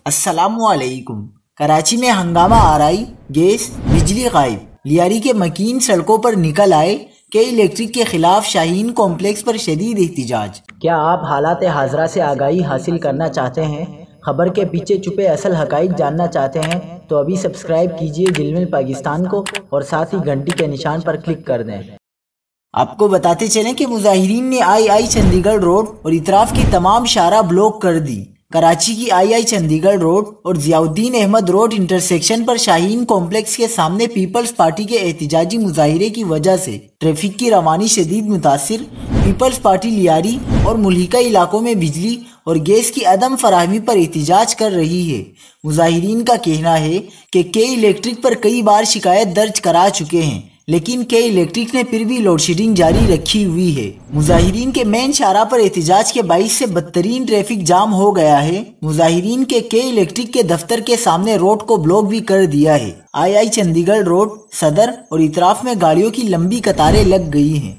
अस्सलामुअलैकुम। कराची में हंगामा आराई, गैस बिजली गायब। लियारी के मकीन सड़कों पर निकल आए। के इलेक्ट्रिक के खिलाफ शाहीन कॉम्प्लेक्स पर शदीद एहतिजाज। क्या आप हालात हाजरा से आगाही हासिल करना चाहते हैं, खबर के पीछे छुपे असल हकाइक जानना चाहते हैं तो अभी सब्सक्राइब कीजिए जिलमिल पाकिस्तान को और साथ ही घंटी के निशान पर क्लिक कर दें। आपको बताते चलें कि मुजाहिरीन ने आई चंडीगढ़ रोड और इतराफ की तमाम शारा ब्लॉक कर दी। कराची की आई चंडीगढ़ रोड और जियाउद्दीन अहमद रोड इंटरसेक्शन पर शाहीन कॉम्प्लेक्स के सामने पीपल्स पार्टी के एहतिजाजी मुजाहिरे की वजह से ट्रैफिक की रवानी शदीद मुतासिर। पीपल्स पार्टी लियारी और मुल्हिका इलाकों में बिजली और गैस की अदम फराहमी पर एहतिजाज कर रही है। मुजाहिरीन का कहना है कि के इलेक्ट्रिक पर कई बार शिकायत दर्ज करा चुके हैं, लेकिन के इलेक्ट्रिक ने फिर भी लोड शेडिंग जारी रखी हुई है। मुजाहिरीन के मेन शारा पर एहतिजाज के बाइस से बदतरीन ट्रैफिक जाम हो गया है। मुजाहिरीन के इलेक्ट्रिक के दफ्तर के सामने रोड को ब्लॉक भी कर दिया है। आई चंडीगढ़ रोड, सदर और इतराफ में गाड़ियों की लंबी कतारें लग गई हैं।